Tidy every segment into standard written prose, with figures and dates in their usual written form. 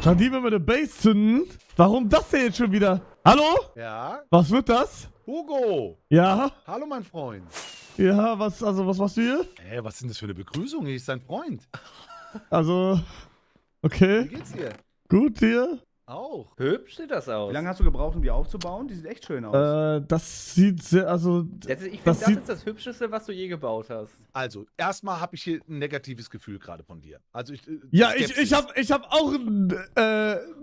Shadi, wenn wir eine Base zünden? Warum das denn jetzt schon wieder? Hallo? Ja? Was wird das? Hugo! Ja? Hallo, mein Freund. Ja, was machst du hier? Was ist denn das für eine Begrüßung? Ich ist dein Freund. Also, okay. Wie geht's dir? Gut, dir? Auch. Hübsch sieht das aus. Wie lange hast du gebraucht, um die aufzubauen? Die sieht echt schön aus. Das sieht sehr, also... Ich finde, das das sieht- ist das Hübscheste, was du je gebaut hast. Also, erstmal habe ich hier ein negatives Gefühl gerade von dir. Also Ja, Skepsis. ich hab auch ein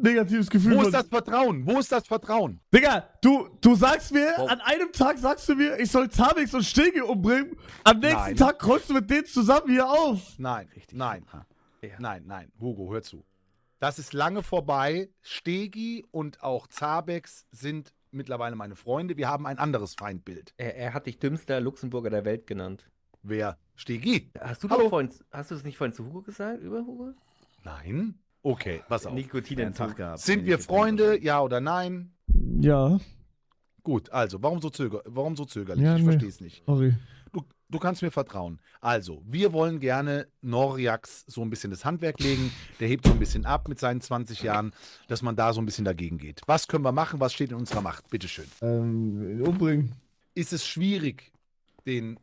negatives Gefühl. Wo ist das Vertrauen? Wo ist das Vertrauen? Digga, du sagst mir, Wow. an einem Tag sagst du mir, ich soll Zabix und Stege umbringen. Am nächsten Nein. Tag kreuzt du mit denen zusammen hier auf. Nein, nein, Ja. nein. Hugo, hör zu. Das ist lange vorbei. Stegi und auch Zabex sind mittlerweile meine Freunde. Wir haben ein anderes Feindbild. Er hat dich dümmster Luxemburger der Welt genannt. Wer? Stegi? Hast du Hallo? das nicht vorhin zu Hugo gesagt? Über Hugo? Nein? Okay, pass auf. Einen Nikotinentzug. Tag gehabt. Sind den wir ich getrennt Freunde? habe. Ja oder nein? Ja, Gut, also, warum so zögerlich? Ja, Ich nee. verstehe es nicht. sorry. Du kannst mir vertrauen. Also, wir wollen gerne Noriax so ein bisschen das Handwerk legen. Der hebt so ein bisschen ab mit seinen 20 Jahren, dass man da so ein bisschen dagegen geht. Was können wir machen? Was steht in unserer Macht? Bitteschön. Umbringen. Ist es schwierig, den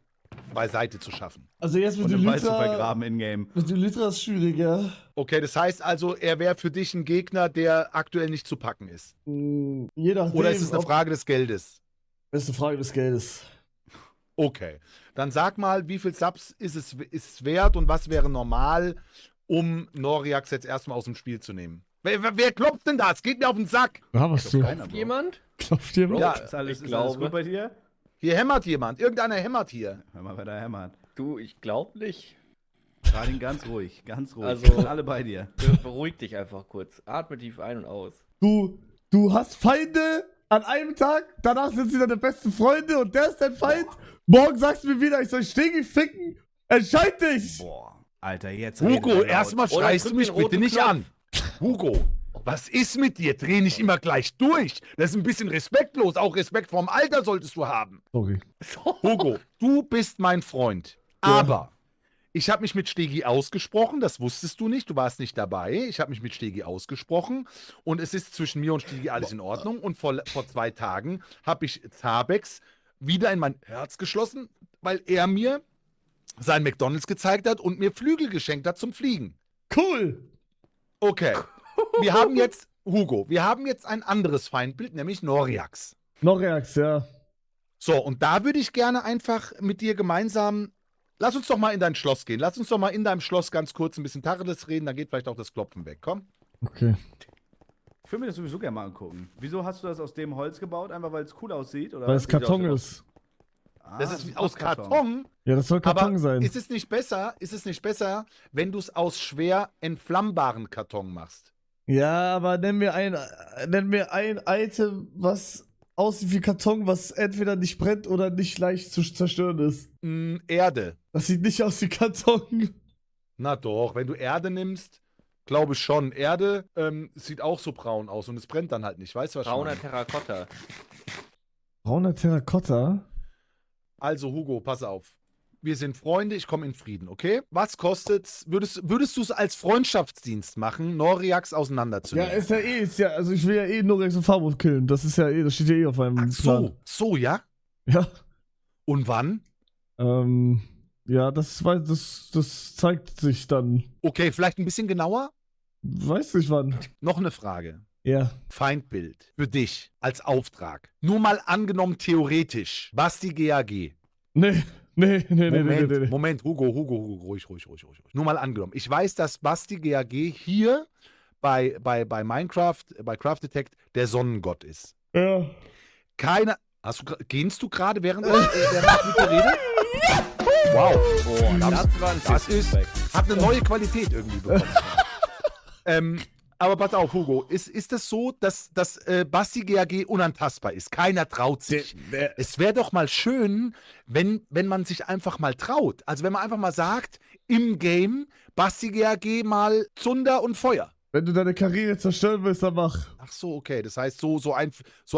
beiseite zu schaffen? Also jetzt mit Und dem im Wald zu Lytra, vergraben in-game. mit dem Lytra ist schwierig, ja. Okay, das heißt also, er wäre für dich ein Gegner, der aktuell nicht zu packen ist. Je nachdem. Oder ist es eine ob- Frage des Geldes? ist eine Frage des Geldes. Okay, dann sag mal, wie viel Subs ist wert und was wäre normal, um Noriax jetzt erstmal aus dem Spiel zu nehmen? Wer klopft denn da? Es geht mir auf den Sack. Ja, was du? Keiner, Bro. Jemand? Klopft dir Ja, ja. Ist alles, Ich ist alles glaube. gut bei dir? Hier hämmert jemand. Irgendeiner hämmert hier. Hör mal, wer da hämmert. Du, ich glaube nicht. Fahr ihn ganz ruhig, ganz ruhig. Also- Wir sind alle bei dir. Beruhig dich einfach kurz. Atme tief ein und aus. Du hast Feinde an einem Tag, danach sind sie deine besten Freunde und der ist dein Feind. Morgen sagst du mir wieder, ich soll Stegi ficken. Entscheid dich! Boah, Alter, jetzt redet Hugo, er laut. erstmal Oder schreist du drück mich den bitte roten nicht Knopf. an. Hugo, was ist mit dir? Dreh nicht immer gleich durch. Das ist ein bisschen respektlos. Auch Respekt vorm Alter solltest du haben. Sorry. Hugo, du bist mein Freund. Aber ich habe mich mit Stegi ausgesprochen, das wusstest du nicht, du warst nicht dabei. Ich habe mich mit Stegi ausgesprochen und es ist zwischen mir und Stegi alles in Ordnung. Und vor 2 Tagen habe ich Zabex wieder in mein Herz geschlossen, weil er mir sein McDonalds gezeigt hat und mir Flügel geschenkt hat zum Fliegen. Cool! Okay, wir haben jetzt, Hugo, wir haben jetzt ein anderes Feindbild, nämlich Noriax. Noriax, ja. So, und da würde ich gerne einfach mit dir gemeinsam, lass uns doch mal in dein Schloss gehen. Lass uns doch mal in deinem Schloss ganz kurz ein bisschen Tacheles reden, dann geht vielleicht auch das Klopfen weg. Komm. Okay. Ich würde mir das sowieso gerne mal angucken. Wieso hast du das aus dem Holz gebaut? Einfach weil es cool aussieht? Oder? Weil es Karton aus- ist. Ah, Das ist aus Karton, Ja, das soll Karton aber sein. ist es nicht besser, wenn du es aus schwer entflammbaren Karton machst? Ja, aber nenn mir ein Item, was aussieht wie Karton, was entweder nicht brennt oder nicht leicht zu zerstören ist. Erde. Das sieht nicht aus wie Karton. Na doch, wenn du Erde nimmst, glaube ich schon. Erde sieht auch so braun aus und es brennt dann halt nicht. Weißt du was? ich Brauner meine? Terrakotta. Brauner Terrakotta? Also, Hugo, pass auf. Wir sind Freunde, ich komme in Frieden, okay? Was kostet's? Würdest du es als Freundschaftsdienst machen, Noriax Ja, auseinanderzunehmen? ist ja, also ich will ja eh Norex und Farmut killen. Das ist ja das steht ja eh auf meinem Ach Plan. so, ja? Ja. Und wann? Ja, das zeigt sich dann. Okay, vielleicht ein bisschen genauer? Weiß nicht wann. Noch eine Frage. Ja. Feindbild für dich als Auftrag. Nur mal angenommen theoretisch. Basti GAG. Nee, nee. Moment, Hugo, ruhig. Nur mal angenommen. Ich weiß, dass Basti GAG hier bei Minecraft, bei Craft Detect, der Sonnengott ist. Ja. Gehst du gerade während ich mit dir rede? Wow. Das war ein Das ist, hat eine neue Qualität irgendwie bekommen. Aber pass auf, Hugo, ist das so, dass Basti GAG unantastbar ist? Keiner traut sich. Es wäre doch mal schön, wenn man sich einfach mal traut. Also wenn man einfach mal sagt, im Game, Basti GAG mal Zunder und Feuer. Wenn du deine Karriere zerstören willst, dann mach. Ach so, okay. Das heißt, so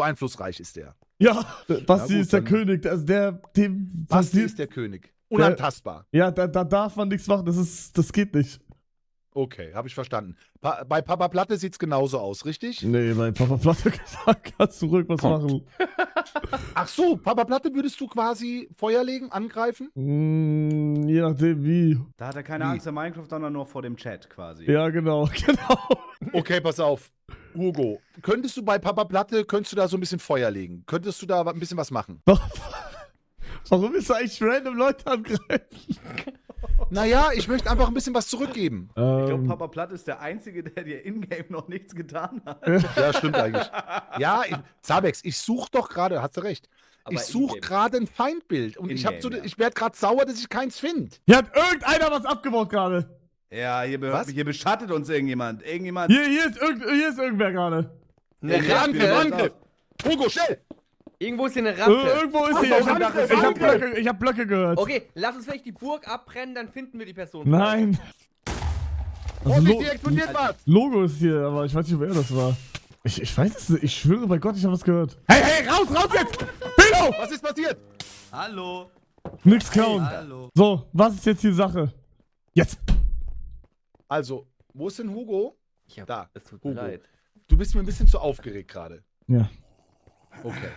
einflussreich ist der. Ja, Basti gut, ist der dann- König. Also dem Basti passiert. ist der König. Unantastbar. Ja, da darf man nichts machen. Das geht nicht. Okay, habe ich verstanden. Bei Papa Platte sieht's genauso aus, richtig? Nee, mein Papa Platte gesagt, kannst du ruhig was machen. Ach so, Papa Platte würdest du quasi Feuer legen, angreifen? Je nachdem wie. Da hat er keine Wie? Angst in Minecraft, sondern nur vor dem Chat quasi. Ja, genau, genau. Okay, pass auf. Hugo, könntest du bei Papa Platte, könntest du da so ein bisschen Feuer legen? Könntest du da ein bisschen was machen? Warum ist du eigentlich random Leute angreifen? Naja, ich möchte einfach ein bisschen was zurückgeben. Ich glaube, Papa Platt ist der Einzige, der dir in-game noch nichts getan hat. Ja, stimmt eigentlich. Ja, Zabex, ich suche doch gerade, hast du recht. Aber Ich suche in-game. gerade ein Feindbild und ich, In-game, ja. ich werde gerade sauer, dass ich keins finde. Hier hat irgendeiner was abgebaut gerade. Ja, Was? hier beschattet uns irgendjemand. Irgendjemand. Hier ist irgendwer gerade. Eine Ja, Angriff, Rampe. Angriff. Hugo, schnell! Irgendwo ist hier eine Rampe. Irgendwo ist hier. Ich hab Blöcke gehört. Okay, lass uns vielleicht die Burg abbrennen, dann finden wir die Person. Nein. Also Vorsicht, Lo hier explodiert was! Logo ist hier, aber ich weiß nicht, wer das war. Ich weiß es nicht. Ich schwöre bei Gott, ich habe was gehört. Hey, raus jetzt! Billo! Was ist passiert? Hallo. Nix klauen. Hallo. So, was ist jetzt die Sache? Jetzt! Also, wo ist denn Hugo? Ich hab, Da, es tut mir Hugo. leid. Du bist mir ein bisschen zu aufgeregt gerade. Ja. Okay.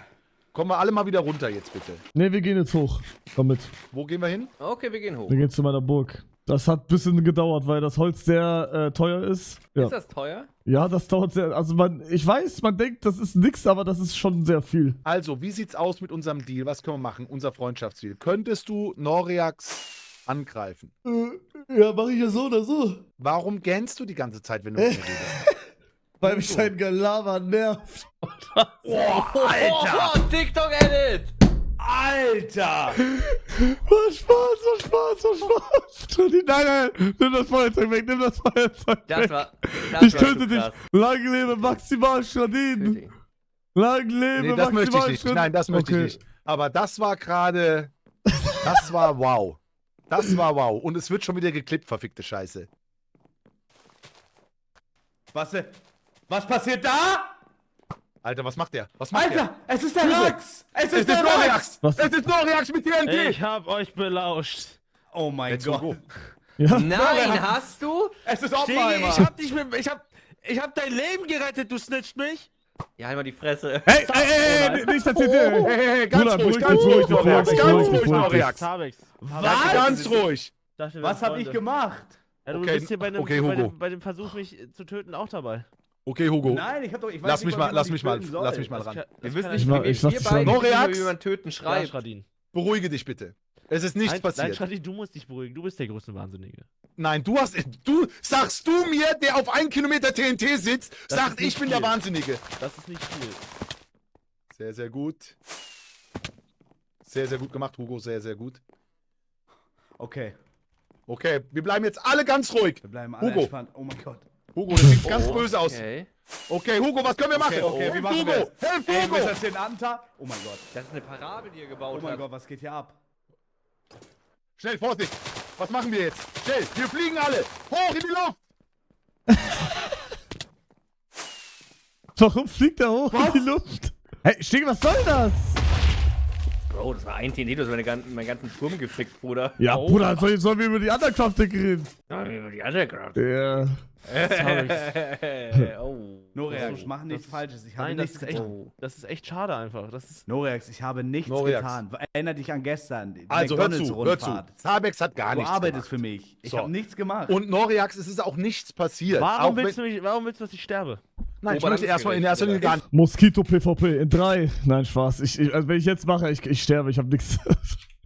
Kommen wir alle mal wieder runter jetzt bitte. Ne, wir gehen jetzt hoch. Komm mit. Wo gehen wir hin? Okay, wir gehen hoch. Wir gehen zu meiner Burg. Das hat ein bisschen gedauert, weil das Holz sehr teuer ist. Ja. Ist das teuer? Ja, das dauert sehr. Also ich weiß, man denkt, das ist nix, aber das ist schon sehr viel. Also, wie sieht's aus mit unserem Deal? Was können wir machen? Unser Freundschaftsdeal. Könntest du Noriax angreifen? Ja, mach ich ja so oder so. Warum gähnst du die ganze Zeit, wenn du mit mir redest? Weil mich sein Gelaber nervt. Oh, TikTok-Edit! Alter! War Spaß. Nein, nimm das Feuerzeug weg, Das war. Ich war töte zu dich. krass. Lang lebe Maximal Schradin. Lang lebe Nee, das möchte ich Maximal nicht. Schradin. Nein, das möchte ich nicht. Aber das war gerade. Das war wow. Das war wow. Und es wird schon wieder geklippt, verfickte Scheiße. Was passiert da? Alter, was macht der? Was macht Alter, es ist der Hugo. Rax! Es der? ist der Rax! Noriax! Was? Es ist Noriax mit TNT! Ich hab euch belauscht. Oh mein Let's Gott. go. Ja. Nein, hast du? Es ist Stigi, Oppenheimer. ich hab dein Leben gerettet, du snitcht mich. Ja, halt mal die Fresse. Hey, nicht das TNT. Hey, ganz Bruder, ruhig, beruhig ganz dich, ruhig, beruhig dich, Noriax, beruhig ganz dich, ruhig, beruhig dich. Noriax. Zabex. Ganz ruhig. Was hab ich gemacht? Ja, du Okay, bist hier bei dem, okay, Hugo. bei dem Versuch, mich zu töten, auch dabei. Okay, Hugo. Nein, ich hab doch. Ich weiß Lass nicht, mich wie mal, man lass die mich mal, töten soll. lass mich mal ran. Wir wissen Ich nicht, mach- wie ich lass wir dich beide ran. wissen, Noriax? wie man töten Ja, schreibt. Schradin. Beruhige dich bitte. Es ist nichts Nein, passiert. Schradin, du musst dich beruhigen. Du bist der größte Wahnsinnige. Nein, du sagst du mir, der auf 1 Kilometer TNT sitzt, Das sagt, ist nicht ich bin der viel. Wahnsinnige. Das ist nicht viel. Sehr, sehr gut. Sehr, sehr gut gemacht, Hugo. Sehr, sehr gut. Okay, Okay, wir bleiben jetzt alle ganz ruhig. wir bleiben alle Hugo. entspannt. Oh mein Gott. Hugo, das sieht ganz böse aus. Okay. Okay, Hugo, was können wir machen? Okay, wie machen Hugo, wir das? helf Ey, Hugo! ist das denn ein Attentat? Oh mein Gott. Das ist eine Parabel, die er Oh gebaut mein hat. Gott, was geht hier ab? Schnell, Vorsicht! Was machen wir jetzt? Schnell, wir fliegen alle! Hoch in die Luft! Warum fliegt er hoch in die Luft? Hey, Stigi, was soll das? Bro, das war ein TNT, du hast meinen ganzen Turm gefickt, Bruder. Ja, Bruder, sollen wir über die Undercraft-Decke reden? Ja, über die andere gerade. Ja. Oh. Noriax, Das- mach nichts das- Falsches. Ich habe Nein, das nichts ist echt, getan. das ist echt schade einfach. Das ist, Noriax, ich habe nichts Noriax. getan. Erinner dich an gestern. Die Also, hör zu, hör zu. McDonald's-Rundfahrt. Zabex hat gar Du nichts arbeitest gemacht. für mich. Ich So. habe nichts gemacht. Und Noriax, es ist auch nichts passiert. warum auch willst du, dass ich sterbe? Nein, ich möchte erstmal in erster Linie gar nicht. Moskito PvP in 3. Nein, Spaß. Also wenn ich jetzt mache, ich sterbe, ich habe nichts.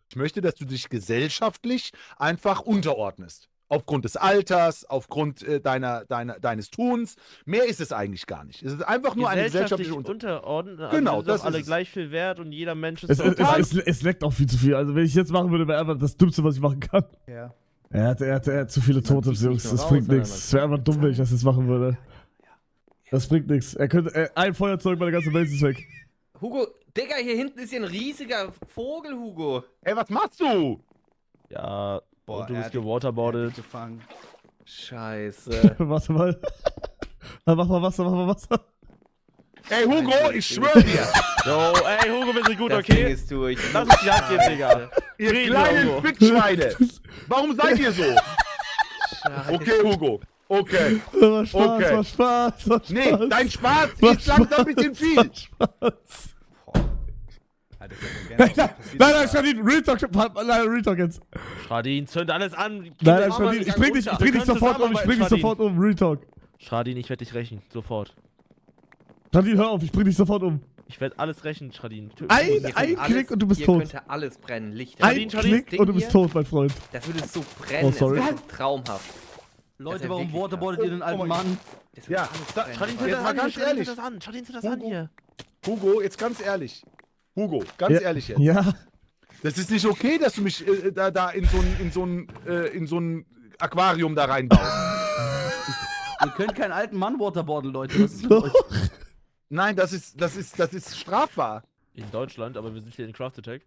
Ich möchte, dass du dich gesellschaftlich einfach unterordnest. Aufgrund des Alters, aufgrund deines Tuns. Mehr ist es eigentlich gar nicht. Es ist einfach nur eine gesellschaftliche Unterordnen. Genau, also das sind alle ist es. gleich viel wert und jeder Mensch ist Es, total. es leckt auch viel zu viel. Also wenn ich jetzt machen würde, wäre einfach das Dümmste, was ich machen kann. ja. Er hat zu viele Tote, zieht Jungs. nicht Das nur bringt raus, nichts. sondern Es wäre einfach dumm, wenn ich das jetzt machen würde. Das bringt nichts. Er könnte ein Feuerzeug, meine ganze Welt ist weg. Hugo, Digga, hier hinten ist hier ein riesiger Vogel, Hugo. Ey, was machst du? Ja, Boah, und du er bist hat dich gewaterboardet. gefangen. Scheiße. Warte mal. Dann mach mal Wasser. Ey, Hugo, ich schwöre dir, Jo, ey, Hugo, wir sind gut, Das Ding okay? ist durch. Lass uns die Hand gehen, Digga. ihr Frieden, kleinen Hugo. Fickschweine. Warum seid ihr so? Scheiße. Okay, Hugo. Okay. War Spaß, Okay. war Spaß, war Spaß. Nee, dein Spaß War ist langsam ein bisschen viel. Spaß. Alter, ich hätte gerne Nein, Schadin, Real Talk, Real Talk jetzt. Schradin, zünd alles an. Nein, Schadin, ich bring dich sofort um, Real Talk. Schradin, ich werde dich rächen, sofort. Schadin, hör auf, ich bring dich sofort um. Ich werde alles rächen, Schradin. Ein Klick und du bist hier tot. könnte alles brennen. Licht. Ein Klick und du bist tot, mein Freund. Das würde so brennen. Oh, sorry. Das wäre so traumhaft. Leute, wär warum wirklich waterboardet ihr den alten Mann? Das würde Ja, alles da- brennen. Schradin, Jetzt mal ganz ehrlich. zünd das an. Schradin, zünd das an hier. Hugo, jetzt ganz ehrlich. Hugo, ganz Ja. ehrlich jetzt. Ja. Das ist nicht okay, dass du mich da in so ein Aquarium da reinbaust. Ihr könnt keinen alten Mann waterboarden, Leute. Was ist mit Doch. euch? Nein, das ist strafbar. In Deutschland, aber wir sind hier in Craft Attack.